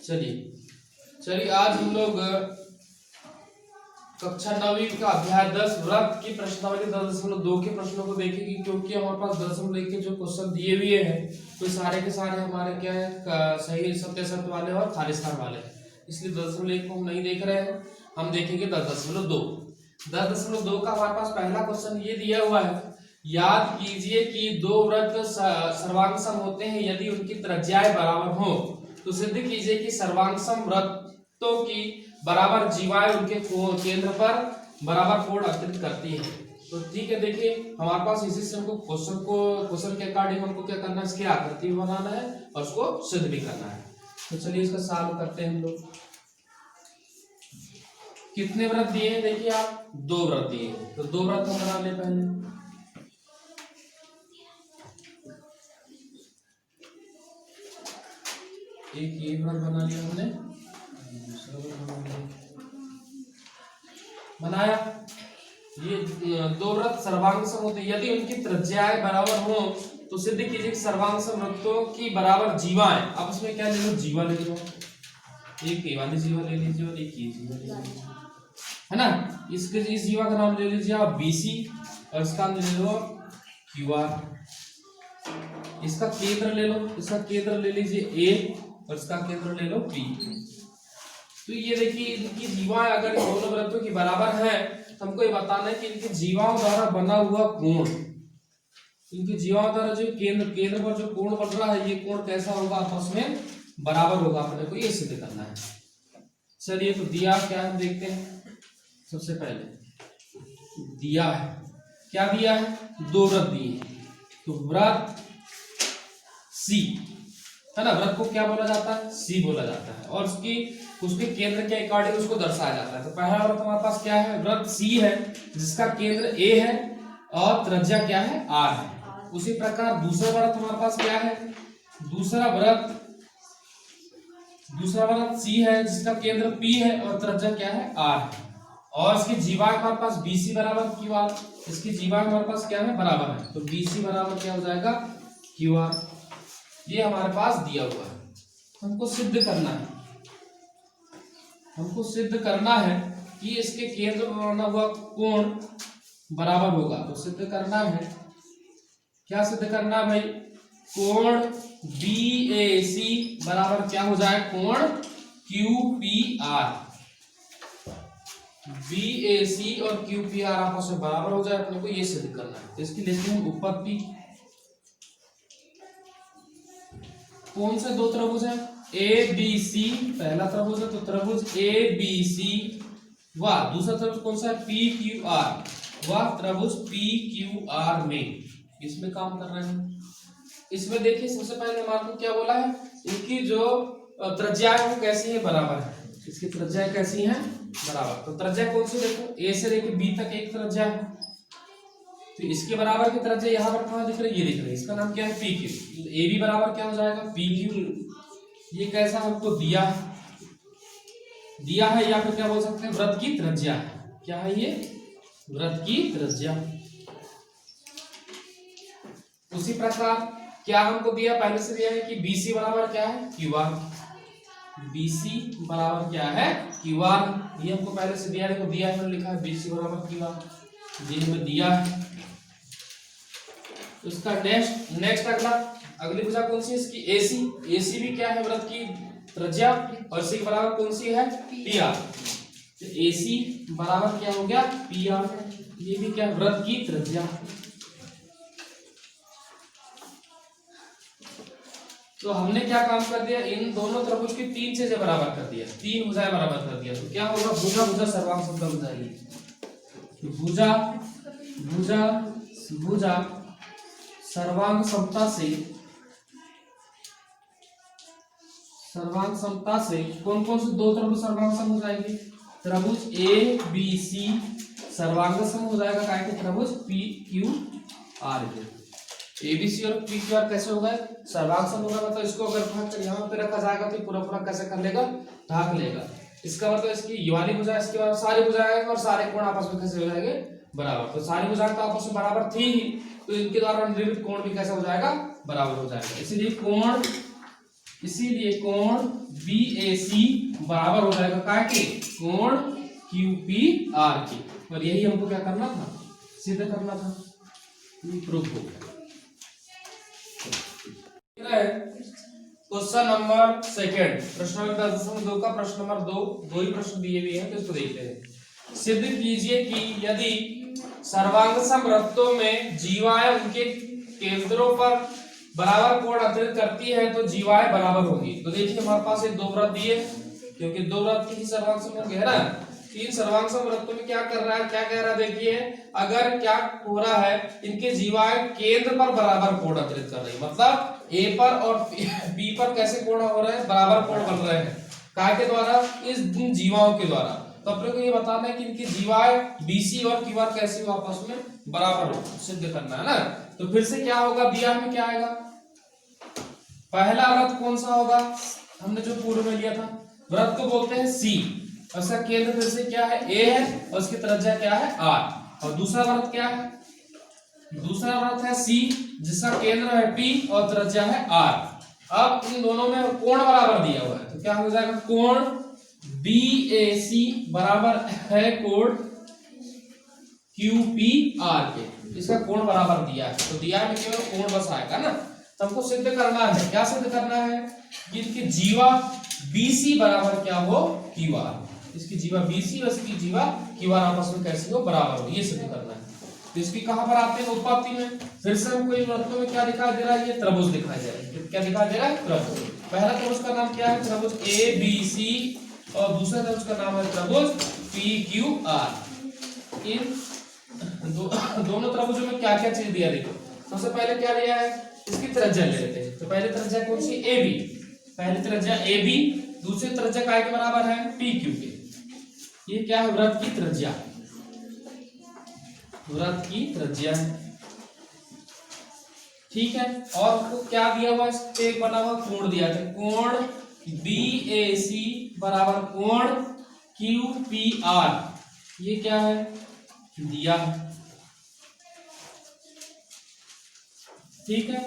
चलिए आज हम लोग कक्षा 9वीं का अध्याय 10 वृत्त की प्रश्नावली 10.2 के प्रश्नों को देखेंगे, क्योंकि हमारे पास 10.1 के जो क्वेश्चन दिए हुए हैं तो सारे के सारे हमारे क्या है सही सत्य सत्य वाले और खाली स्थान वाले हैं, इसलिए 10.1 को हम नहीं देख रहे हैं, हम देखेंगे 10.2। 10.2 का हमारे पास पहला क्वेश्चन ये दिया हुआ है, याद कीजिए कि दो वृत्त सर्वांग सम होते हैं यदि उनकी त्रिज्याएं बराबर हो, तो सिद्ध कीजिए कि सर्वांग सम वृत्तों की बराबर जीवाएं उनके केंद्र पर बराबर कोण अर्पित करती है। तो ठीक है, देखिए हमारे पास इसी से हमको क्वेश्चन के अकॉर्डिंग हमको क्या करना है, इसकी आकृति बनाना है और उसको सिद्ध भी करना है। तो चलिए इसका सॉल्व करते हैं हम लोग। कितने वृत्त दिए हैं, देखिए आप 2 वृत्त दिए हैं, तो 2 वृत्त हम बना ले पहले। एक ये वृत्त बना लिया हमने, दूसरा वृत्त बना लिया, बनाया। ये 2 वृत्त सर्वांग सम होते हैं यदि उनकी त्रिज्याएं बराबर हो, तो सिद्ध कीजिए कि सर्वांग सम वृत्तों की बराबर जीवाएं। अब इसमें क्या ले लो, जीवा ले लो, एक ये वाली जीवा ले लीजिए और एक ये जीवा ले लीजिए, है ना। इस जीवा का नाम ले लीजिए आप BC और इसका नाम ले लो QR। इसका केंद्र ले लो, इसका केंद्र ले लीजिए A और इसका केंद्र ले लो P। तो ये देखिए इनकी जीवाएं अगर दोनों वृत्तों की बराबर है तो हमको ये बताना है कि इनकी जीवाओं द्वारा बना हुआ कोण, इनकी जीवाओं द्वारा जो केंद्र पर जो कोण बन रहा है, ये कोण कैसा होगा, आपस में बराबर होगा, अपने को ये सिद्ध करना है। चलिए तो दिया क्या है देखते हैं। सबसे पहले दिया है, क्या दिया है, 2 वृत्त दिए हैं, तो वृत्त C है ना, वृत्त को क्या बोला जाता है, C बोला जाता है, और उसके केंद्र के अकॉर्डिंग उसको दर्शाया जाता है। तो पहला वृत्त हमारे पास क्या है, वृत्त C है जिसका केंद्र A है और त्रिज्या क्या है, R है। उसी प्रकार दूसरा वृत्त हमारे पास क्या है, दूसरा वृत्त C है जिसका केंद्र P है और त्रिज्या क्या है, R है, और इसकी जीवाएं हमारे पास BC बराबर QR। इसकी जीवाएं हमारे पास क्या है, बराबर है, तो BC बराबर क्या हो जाएगा, QR। ये हमारे पास दिया हुआ है, हमको सिद्ध करना है, हमको सिद्ध करना है कि इसके केंद्र पर बना हुआ कोण बराबर होगा। तो सिद्ध करना है, क्या सिद्ध करना है भाई, कोण BAC बराबर क्या हो जाए, कोण QPR। BAC और QPR आपस में बराबर हो जाए, अपने को ये सिद्ध करना है। तो इसकी लेते हैं उत्पत्ति। कौन से 2 त्रिभुज है, ABC पहला त्रिभुज है, तो त्रिभुज ABC व दूसरा त्रिभुज कौन सा है, PQR व त्रिभुज PQR में इसमें काम कर रहे हैं। इसमें देखिए सबसे पहले हमारे को क्या बोला है, इनकी जो त्रिज्या है वो कैसी है, बराबर है। इसकी त्रिज्या कैसी है, बराबर। तो त्रिज्या कौन सी, देखो A से लेकर B तक एक त्रिज्या है, तो इसके बराबर की त्रिज्या यहाँ पर कहाँ दिख रही है, ये दिख रही है, इसका नाम क्या है, PQ। AB बराबर क्या हो जाएगा, PQ। ये कैसा हमको दिया है, या फिर क्या बोल सकते हैं, वृत्त की त्रिज्या है। क्या है ये, वृत्त की त्रिज्या। उसी प्रकार क्या हमको दिया, पहले से दिया है कि BC बराबर क्या है, QR। BC बराबर क्या है, QR। ये हमको पहले से दिया है, दिया है, लिखा है BC बराबर QR, ये हमें दिया है। उसका नेक्स्ट अगली भुजा कौन सी है, इसकी AC भी क्या है, वृत्त की त्रिज्या, और इसी के बराबर कौन सी है, PR। तो AC बराबर क्या हो गया, PR। ये भी क्या, वृत्त की त्रिज्या। तो हमने क्या काम कर दिया, इन दोनों त्रिभुज की 3 चीजें बराबर कर दिया, 3 भुजाएं बराबर कर दिया। तो क्या होगा, भुजा सर्वांग सम का बुझाइए, भुजा सर्वांग समता से कौन कौन से 2 त्रिभुज सर्वांग सम हो जाएंगे, त्रिभुज ABC सर्वांग सम हो जाएगा, क्या है, त्रिभुज PQR के। ABC और PQR कैसे होगा, सर्वांग सम होगा, मतलब इसको अगर भाग कर यहाँ पे रखा जाएगा तो पूरा कैसे कर लेगा, ढाक लेगा। इसका मतलब इसकी ये वाली भुजा, इसके बाद सारी भुजाएं और सारे कोण आपस में कैसे हो जाएंगे, बराबर। तो सारी भुजाएं तो आपस में बराबर थी ही, तो इनके द्वारा निर्मित कोण भी कैसा हो जाएगा, बराबर हो जाएगा। इसलिए कोण इसीलिए कोण BAC बराबर हो जाएगा काय के कोण QPR के। और यही हमको क्या करना था, सिद्ध करना था, प्रूफ हो गया। क्वेश्चन नंबर सेकंड, प्रश्न नंबर 10.2 का प्रश्न नंबर 2 ही प्रश्न दिए हुए हैं, तो इसको देखते हैं। सिद्ध कीजिए कि यदि सर्वांगसम वृत्तों में जीवाएं उनके केंद्रों पर बराबर कोण अंतरित करती है तो जीवाएं बराबर होगी। तो देखिए हमारे पास एक दो वृत्त दिए, क्योंकि दो वृत्त ही सर्वांगसम होंगे है ना। तीन सर्वांगसम वृत्तों में क्या कर रहा है, क्या कह रहा है, देखिए अगर क्या हो रहा है, इनके जीवाएं केंद्र पर बराबर कोण अंतरित कर रही है, मतलब A पर और B पर कैसे कोण हो रहे हैं, बराबर कोण बन रहे हैं, काय के द्वारा, इस जीवाओं के द्वारा। तो अपने को ये बताना है कि इनकी जीवाएं BC और QR कैसे हो, आपस में बराबर हो, सिद्ध करना है ना। तो फिर से क्या होगा, दिया हमें क्या आएगा, पहला वृत्त कौन सा होगा, हमने जो पूर्व में लिया था, वृत्त को बोलते हैं C, उसका केंद्र फिर से क्या है, A है, और उसकी त्रिज्या क्या है, R। और दूसरा वृत्त क्या है, दूसरा वृत्त है C, जिसका केंद्र है P और त्रिज्या है R। अब इन दोनों में कोण बराबर दिया हुआ है, तो क्या हो जाएगा, कोण BAC बराबर है कोण QPR के, इसका कोण बराबर दिया है, तो दिया है केवल कोण बस आएगा ना। तो हमको सिद्ध करना है, क्या सिद्ध करना है, कि इनकी जीवा BC बराबर क्या हो, QR, इसकी जीवा BC और इसकी जीवा QR आपस में कैसी हो, बराबर हो, ये सिद्ध करना है। तो इसकी कहां पर आते हैं, उत्पत्ति में। फिर से हमको इन वृत्तों में क्या दिखाई दे रहा है, ये त्रिभुज दिखाई दे रहा है, क्या दिखाई दे रहा है, त्रिभुज। पहला त्रिभुज का नाम क्या है, त्रिभुज ABC, और दूसरा त्रिभुज का नाम है त्रिभुज PQR। इन दोनों त्रिभुजों में क्या क्या चीज दिया, देखो सबसे पहले क्या दिया है, इसकी त्रिज्या ले लेते हैं। तो पहले त्रिज्या कौन सी, AB, पहली त्रिज्या AB, दूसरी त्रिज्या काय के बराबर है, PQ के। ये क्या है, वृत्त की त्रिज्या, वृत्त की त्रिज्या है, ठीक है। और आपको क्या दिया हुआ, इस पे एक बना हुआ कोण दिया था, कोण BAC बराबर कोण QPR, ये क्या है, दिया है, ठीक है।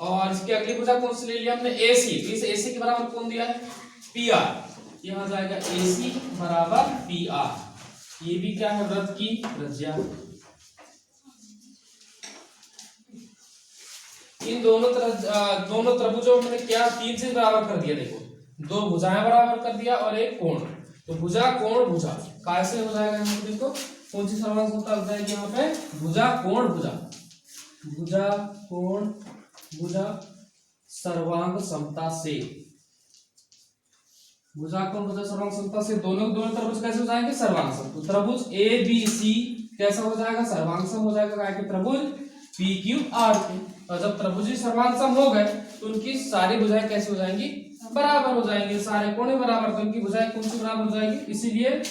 और इसकी अगली भुजा कौन सी ले लिया हमने, AC, तो इस AC के बराबर कौन दिया है, PR, ये हो जाएगा AC बराबर PR। ये भी क्या है, वृत्त की त्रिज्या। इन दोनों त्रिभुजों में क्या तीन चीज बराबर कर दिया, देखो दो भुजाएं बराबर कर दिया और एक कोण। तो भुजा कोण भुजा कैसे हो जाएगा, देखो कौन सी सर्वांग समता हो जाएगी यहाँ पे, भुजा कोण भुजा, भुजा कोण भुजा सर्वांग समता से, भुजा कोण भुजा सर्वांग समता से दोनों त्रिभुज कैसे हो जाएंगे, सर्वांग सम। तो त्रिभुज ABC कैसा हो जाएगा, सर्वांग सम हो जाएगा, क्या के त्रिभुज PQR के। और जब त्रिभुज सर्वांग सम हो गए तो उनकी सारी भुजाएं कैसे हो जाएंगी, बराबर हो जाएंगे, सारे कोण बराबर, तो इनकी भुजाएं कौन सी बराबर हो जाएगी, इसीलिए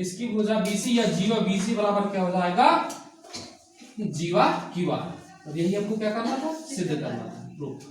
इसकी भुजा BC या जीवा BC बराबर क्या हो जाएगा, जीवा QR। और यही हमको क्या करना था, सिद्ध करना था, प्रूफ।